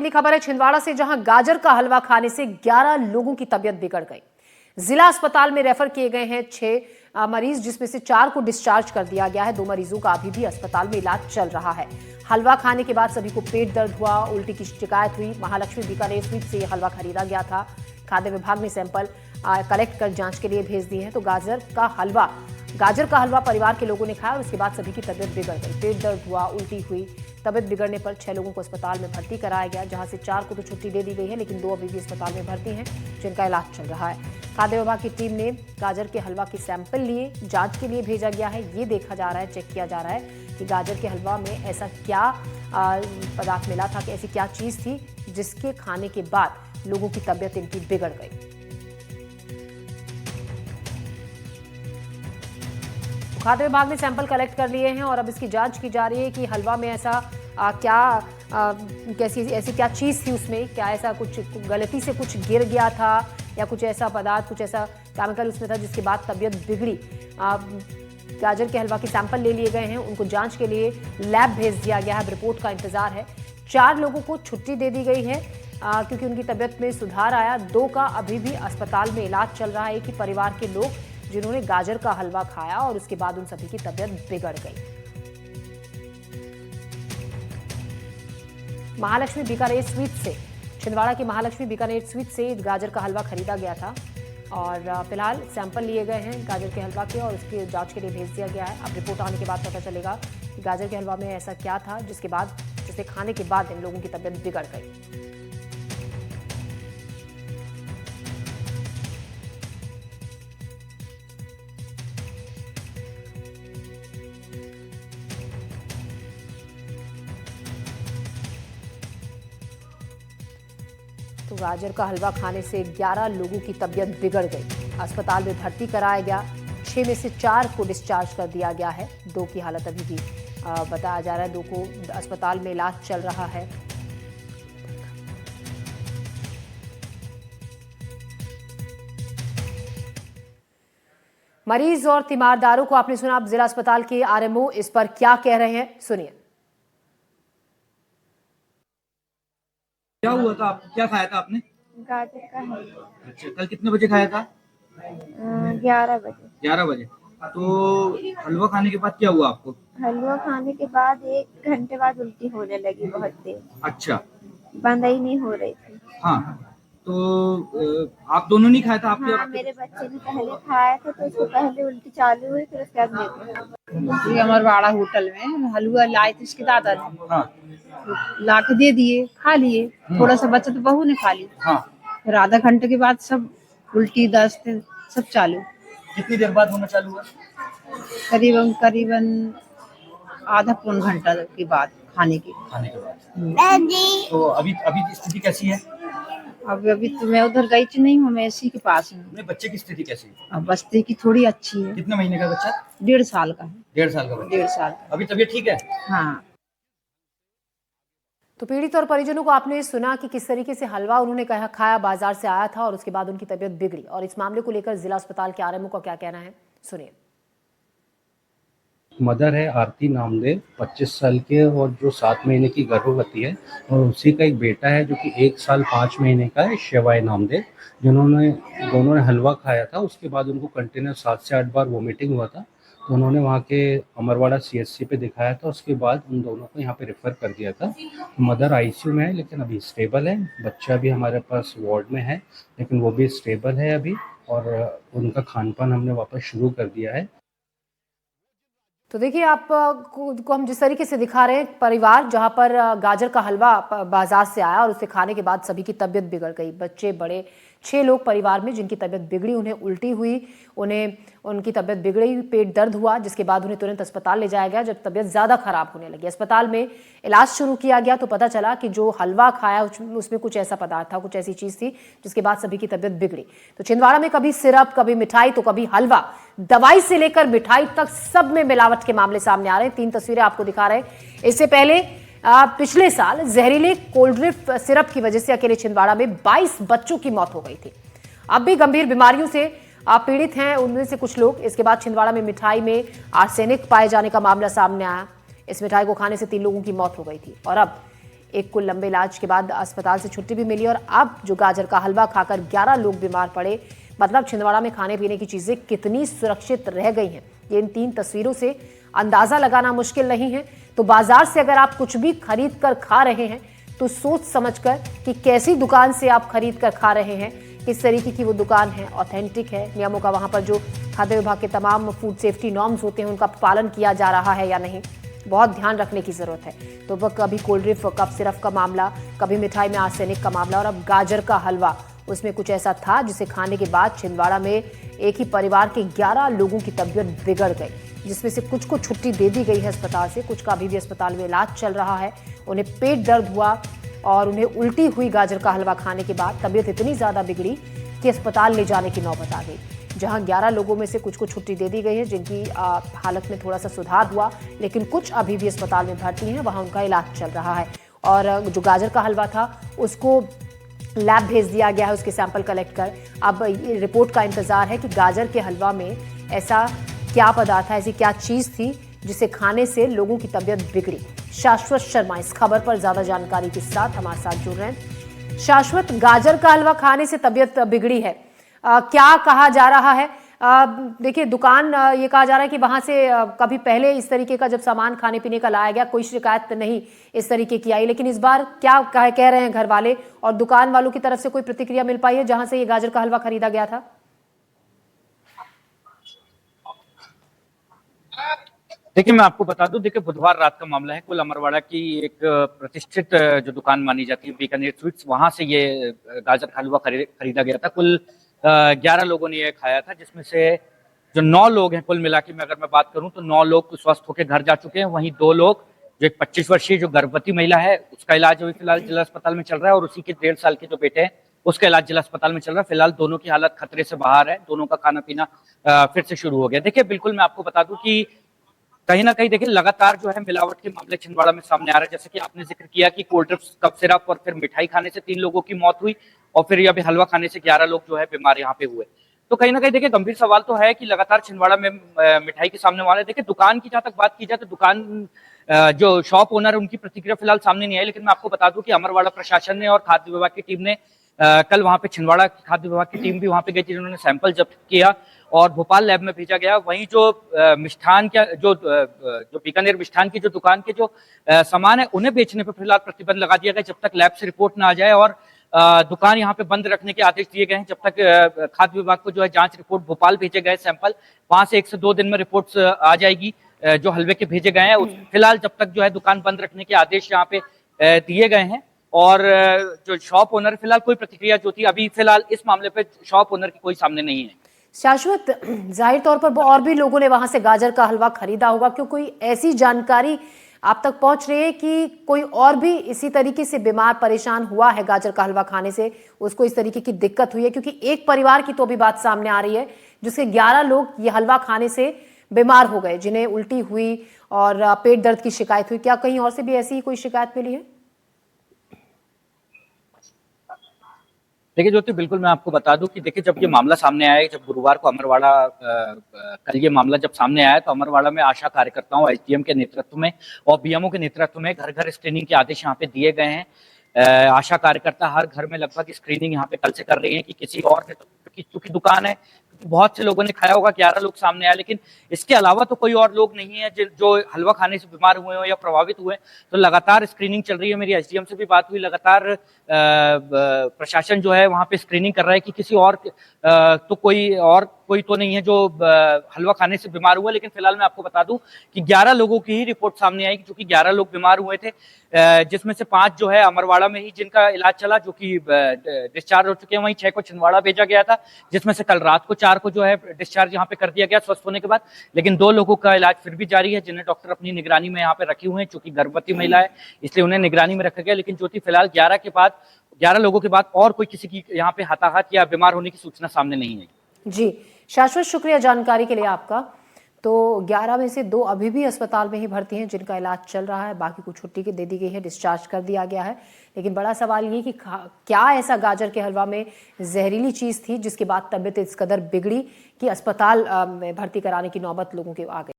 अगली खबर है छिंदवाड़ा से, जहां गाजर का हलवा खाने से 11 लोगों की तबीयत बिगड़ गई। जिला अस्पताल में रेफर किए गए हैं 6 मरीज, जिसमें से 4 को डिस्चार्ज कर दिया गया है। 2 मरीजों का अभी भी अस्पताल में इलाज चल रहा है। हलवा खाने के बाद सभी को पेट दर्द हुआ, उल्टी की शिकायत हुई। महालक्ष्मी बीकानेर स्वीट से यह हलवा खरीदा गया था। खाद्य विभाग ने सैंपल कलेक्ट कर जांच के लिए भेज दिए हैं। तो गाजर का हलवा परिवार के लोगों ने खाया और उसके बाद सभी की तबीयत बिगड़ गई। पेट दर्द हुआ, उल्टी हुई। तबीयत बिगड़ने पर 6 लोगों को अस्पताल में भर्ती कराया गया, जहां से 4 को तो छुट्टी दे दी गई है, लेकिन 2 अभी भी अस्पताल में भर्ती हैं, जिनका इलाज चल रहा है। खाद्य विभाग की टीम ने गाजर के हलवा के सैंपल लिए, जांच के लिए भेजा गया है। ये देखा जा रहा है, चेक किया जा रहा है कि गाजर के हलवा में ऐसा क्या पदार्थ मिला था, कि ऐसी क्या चीज थी जिसके खाने के बाद लोगों की तबीयत इनकी बिगड़ गई। खाद्य विभाग ने सैंपल कलेक्ट कर लिए हैं और अब इसकी जांच की जा रही है कि हलवा में ऐसा ऐसी क्या चीज़ थी उसमें, क्या ऐसा कुछ गलती से कुछ गिर गया था या कुछ ऐसा पदार्थ, कुछ ऐसा केमिकल उसमें था जिसके बाद तबीयत बिगड़ी। गाजर के हलवा के सैंपल ले लिए गए हैं, उनको जांच के लिए लैब भेज दिया गया है। रिपोर्ट का इंतजार है। 4 लोगों को छुट्टी दे दी गई है क्योंकि उनकी तबीयत में सुधार आया। 2 का अभी भी अस्पताल में इलाज चल रहा है। एक ही परिवार के लोग जिन्होंने गाजर का हलवा खाया और उसके बाद उन सभी की तबीयत बिगड़ गई। महालक्ष्मी बीकानेर स्वीट से, छिंदवाड़ा की महालक्ष्मी बीकानेर स्वीट से गाजर का हलवा खरीदा गया था और फिलहाल सैंपल लिए गए हैं गाजर के हलवा के और उसकी जांच के लिए भेज दिया गया है। अब रिपोर्ट आने के बाद पता चलेगा कि गाजर के हलवा में ऐसा क्या था जिसे खाने के बाद इन लोगों की तबीयत बिगड़ गई। तो गाजर का हलवा खाने से 11 लोगों की तबीयत बिगड़ गई। अस्पताल में भर्ती कराया गया। 6 में से 4 को डिस्चार्ज कर दिया गया है। 2 की हालत अभी भी बताया जा रहा है। 2 को अस्पताल में इलाज चल रहा है। मरीज और तीमारदारों को आपने सुना। अब जिला अस्पताल के आरएमओ इस पर क्या कह रहे हैं, सुनिए। क्या हुआ था? आप क्या खाया था आपने? गाजर का हलवा। अच्छा, कल कितने बजे खाया था? 11 बजे। 11 बजे। तो हलवा खाने के बाद क्या हुआ आपको? हलवा खाने के बाद 1 घंटे बाद उल्टी होने लगी बहुत तेज। अच्छा, बंद ही नहीं हो रही थी। हाँ। तो आप दोनों नहीं खाया था? आपके हाँ, मेरे बच्चे ने पहले खाया था तो उसको पहले उल्टी चालू हुई, फिर उसके बाद मेरे। ये अमरवाड़ा होटल में हलवा लाए थे इसके दादा ने। हाँ। ला के दे दिए, खा लिए। थोड़ा सा बचा तो बहू ने खा ली। हाँ। फिर आधा घंटे के बाद सब उल्टी दस्त सब चालू। कितनी देर बाद होना चालू हुआ? करीबन आधा पौन घंटा के बाद खाने के बाद। तो अभी की स्थिति कैसी है? अभी तो मैं उधर गई थी नहीं हूँ, मैं इसी के पास हूँ। अपने बच्चे की स्थिति कैसी है? अब बस्ती की थोड़ी अच्छी है। कितने महीने का बच्चा? 1.5 साल का है। 1.5 साल का बच्चा। 1.5 साल का। अभी तबीयत ठीक है? हाँ। तो पीड़ित और परिजनों को आपने सुना कि किस तरीके से हलवा उन्होंने खाया, बाजार से आया था और उसके बाद उनकी तबीयत बिगड़ी। और इस मामले को लेकर जिला अस्पताल के आरएमओ का क्या कहना है, सुनिए। मदर है आरती नामदेव, 25 साल के, और जो 7 महीने की गर्भवती है, और उसी का एक बेटा है जो कि 1 साल 5 महीने का है, शिवाय नामदेव, दोनों ने हलवा खाया था। उसके बाद उनको कंटिन्यू 7 से 8 बार वोमिटिंग हुआ था। तो उन्होंने वहाँ के अमरवाड़ा सीएचसी पे दिखाया था। उसके बाद उन दोनों को यहाँ पे रेफ़र कर दिया था। मदर आईसीयू में है लेकिन अभी स्टेबल है। बच्चा भी हमारे पास वार्ड में है लेकिन वो भी स्टेबल है अभी, और उनका खान पान हमने वापस शुरू कर दिया है। तो देखिए, आपको हम जिस तरीके से दिखा रहे हैं, परिवार जहां पर गाजर का हलवा बाजार से आया और उसे खाने के बाद सभी की तबीयत बिगड़ गई। बच्चे बड़े, 6 लोग परिवार में जिनकी तबीयत बिगड़ी, उन्हें उल्टी हुई, उनकी तबीयत बिगड़ी, पेट दर्द हुआ, जिसके बाद उन्हें तुरंत अस्पताल ले जाया गया। जब तबीयत ज़्यादा खराब होने लगी, अस्पताल में इलाज शुरू किया गया तो पता चला कि जो हलवा खाया उसमें कुछ ऐसा पदार्थ था, कुछ ऐसी चीज़ थी जिसके बाद सभी की तबीयत बिगड़ी। तो छिंदवाड़ा में कभी सिरप, कभी मिठाई, तो कभी हलवा, दवाई से लेकर मिठाई तक सब में मिलावट के मामले सामने आ रहे हैं। 3 तस्वीरें आपको दिखा रहे हैं। इससे पहले पिछले साल जहरीले कोल्ड ड्रिंक सिरप की वजह से अकेले छिंदवाड़ा में 22 बच्चों की मौत हो गई थी। अब भी गंभीर बीमारियों से पीड़ित हैं उनमें से कुछ लोग। इसके बाद छिंदवाड़ा में मिठाई में आर्सेनिक पाए जाने का मामला सामने आया। इस मिठाई को खाने से 3 लोगों की मौत हो गई थी और अब एक को लंबे इलाज के बाद अस्पताल से छुट्टी भी मिली। और अब जो गाजर का हलवा खाकर 11 लोग बीमार पड़े, मतलब छिंदवाड़ा में खाने पीने की चीजें कितनी सुरक्षित रह गई हैं, ये इन 3 तस्वीरों से अंदाजा लगाना मुश्किल नहीं है। तो बाजार से अगर आप कुछ भी खरीद कर खा रहे हैं तो सोच समझकर कि कैसी दुकान से आप खरीद कर खा रहे हैं, किस तरीके की वो दुकान है, ऑथेंटिक है, नियमों का वहां पर जो खाद्य विभाग के तमाम फूड सेफ्टी नॉर्म्स होते हैं उनका पालन किया जा रहा है या नहीं, बहुत ध्यान रखने की जरूरत है। तो वह कभी कोल्ड ड्रिंक, कप सिरप का मामला, कभी मिठाई में आर्सेनिक का मामला, और अब गाजर का हलवा, उसमें कुछ ऐसा था जिसे खाने के बाद छिंदवाड़ा में एक ही परिवार के 11 लोगों की तबीयत बिगड़ गई, जिसमें से कुछ को छुट्टी दे दी गई है अस्पताल से, कुछ का अभी भी अस्पताल में इलाज चल रहा है। उन्हें पेट दर्द हुआ और उन्हें उल्टी हुई गाजर का हलवा खाने के बाद तबीयत इतनी ज्यादा बिगड़ी कि अस्पताल ले जाने की नौबत आ गई। जहां 11 लोगों में से कुछ को छुट्टी दे दी गई है, जिनकी हालत में थोड़ा सा सुधार हुआ, लेकिन कुछ अभी भी अस्पताल में भर्ती हैं, वहां उनका इलाज चल रहा है। और जो गाजर का हलवा था उसको लैब भेज दिया गया है, उसके सैंपल कलेक्ट कर। अब रिपोर्ट का इंतजार है कि गाजर के हलवा में ऐसा क्या पदार्थ है, ऐसी क्या चीज थी जिसे खाने से लोगों की तबीयत बिगड़ी। शाश्वत शर्मा इस खबर पर ज्यादा जानकारी के साथ हमारे साथ जुड़ रहे हैं। शाश्वत, गाजर का हलवा खाने से तबीयत बिगड़ी है, क्या कहा जा रहा है? देखिए, दुकान ये कहा जा रहा है कि वहां से कभी पहले इस तरीके का जब सामान खाने पीने का लाया गया कोई शिकायत नहीं इस तरीके की आई, लेकिन इस बार क्या कह रहे हैं घर वाले और दुकान वालों की तरफ से कोई प्रतिक्रिया मिल पाई है जहां से ये गाजर का हलवा खरीदा गया था? देखिए, मैं आपको बता दूं, देखिए बुधवार रात का मामला है। कुल अमरवाड़ा की एक प्रतिष्ठित जो दुकान मानी जाती है बीकानेर स्वीट्स, वहां से ये गाजर का हलवा खरीदा गया था। कुल 11 लोगों ने यह खाया था, जिसमें से जो 9 लोग हैं कुल मिला के मैं अगर मैं बात करूं तो 9 लोग स्वस्थ होकर घर जा चुके हैं। वहीं 2 लोग, जो एक 25 वर्षीय जो गर्भवती महिला है उसका इलाज अभी फिलहाल जिला अस्पताल में चल रहा है, और उसी के 1.5 साल के जो बेटे हैं उसका इलाज जिला अस्पताल में चल रहा है। फिलहाल दोनों की हालत खतरे से बाहर है, दोनों का खाना पीना फिर से शुरू हो गया। देखिए, बिल्कुल मैं आपको बता दूं कि कहीं ना कहीं देखिए लगातार जो है मिलावट के मामले छिंदवाड़ा में सामने आ रहे हैं। जैसे कि आपने जिक्र किया कि कोल्ड ड्रिंक्स, कप सिरप और फिर मिठाई खाने से 3 लोगों की मौत हुई, और फिर अभी हलवा खाने से 11 लोग जो है बीमार यहाँ पे हुए। तो कहीं ना कहीं देखिए गंभीर सवाल तो है कि लगातार छिंदवाड़ा में मिठाई के सामने वाले। देखिए, दुकान की जहां तक बात की जाए तो दुकान जो शॉप ओनर है उनकी प्रतिक्रिया फिलहाल सामने नहीं आई, लेकिन मैं आपको बता दूं कि अमरवाड़ा प्रशासन ने और खाद्य विभाग की टीम ने कल वहां पे छिंदवाड़ा की खाद्य विभाग की टीम भी वहां पे गई थी, जिन्होंने सैंपल जब्त किया और भोपाल लैब में भेजा गया। वहीं जो मिष्ठान का जो बीकानेर मिष्ठान की जो दुकान के जो सामान है उन्हें बेचने पर फिलहाल प्रतिबंध लगा दिया गया, जब तक लैब से रिपोर्ट ना आ जाए, और दुकान यहाँ पे बंद रखने के आदेश दिए गए हैं। जब तक खाद्य विभाग को जो है जांच रिपोर्ट भोपाल भेजे गए सैंपल, वहां से 1 से 2 दिन में रिपोर्ट आ जाएगी जो हलवे के भेजे गए हैं। फिलहाल जब तक जो है दुकान बंद रखने के आदेश यहाँ पे दिए गए हैं, और जो शॉप ओनर फिलहाल कोई प्रतिक्रिया जो थी अभी फिलहाल इस मामले पे शॉप ओनर की कोई सामने नहीं है। शाश्वत, जाहिर तौर पर और भी लोगों ने वहां से गाजर का हलवा खरीदा होगा, क्यों कोई ऐसी जानकारी आप तक पहुंच रही है कि कोई और भी इसी तरीके से बीमार परेशान हुआ है गाजर का हलवा खाने से, उसको इस तरीके की दिक्कत हुई है? क्योंकि एक परिवार की तो भी बात सामने आ रही है जिसके 11 लोग ये हलवा खाने से बीमार हो गए, जिन्हें उल्टी हुई और पेट दर्द की शिकायत हुई। क्या कहीं और से भी ऐसी ही कोई शिकायत मिली है? देखिए ज्योति, बिल्कुल मैं आपको बता दूं कि देखिए जब ये मामला सामने आया, जब गुरुवार को अमरवाड़ा कल ये मामला जब सामने आया तो अमरवाड़ा में आशा कार्यकर्ताओं, एसडीएम के नेतृत्व में और बीएमओ के नेतृत्व में घर घर स्क्रीनिंग के आदेश यहाँ पे दिए गए हैं। आशा कार्यकर्ता हर घर में लगभग स्क्रीनिंग यहाँ पे कल से कर रही है कि किसी और क्योंकि दुकान है, बहुत से लोगों ने खाया होगा, 11 लोग सामने आए, लेकिन इसके अलावा तो कोई और लोग नहीं है जो हलवा खाने से बीमार हुए हो या प्रभावित हुए। तो लगातार स्क्रीनिंग चल रही है। मेरी एसडीएम से भी बात हुई, लगातार प्रशासन जो है वहां पे स्क्रीनिंग कर रहा है कि किसी और तो कोई तो नहीं है जो हलवा खाने से बीमार हुआ। लेकिन फिलहाल मैं आपको बता दूं कि 11 लोगों की ही रिपोर्ट सामने आई, क्योंकि 11 लोग बीमार हुए थे, जिसमें से 5 जो है अमरवाड़ा में ही जिनका इलाज चला, जो कि डिस्चार्ज हो चुके हैं। वहीं 6 को छिंदवाड़ा भेजा गया था, जिसमें से कल रात को 4 को जो है डिस्चार्ज यहाँ पे कर दिया गया स्वस्थ होने के बाद। लेकिन 2 लोगों का इलाज फिर भी जारी है, जिन्हें डॉक्टर अपनी निगरानी में यहाँ पे रखे हुए हैं। चूंकि गर्भवती महिला है इसलिए उन्हें निगरानी में रखा गया। लेकिन ज्योति, फिलहाल 11 लोगों के बाद और कोई किसी की यहाँ पे हताहत या बीमार होने की सूचना सामने नहीं है। जी शाश्वत, शुक्रिया जानकारी के लिए आपका। तो 11 में से 2 अभी भी अस्पताल में ही भर्ती हैं, जिनका इलाज चल रहा है, बाकी को छुट्टी दे दी गई है, डिस्चार्ज कर दिया गया है। लेकिन बड़ा सवाल ये कि क्या ऐसा गाजर के हलवा में जहरीली चीज थी जिसके बाद तबीयत इस कदर बिगड़ी कि अस्पताल में भर्ती कराने की नौबत लोगों के आ गई।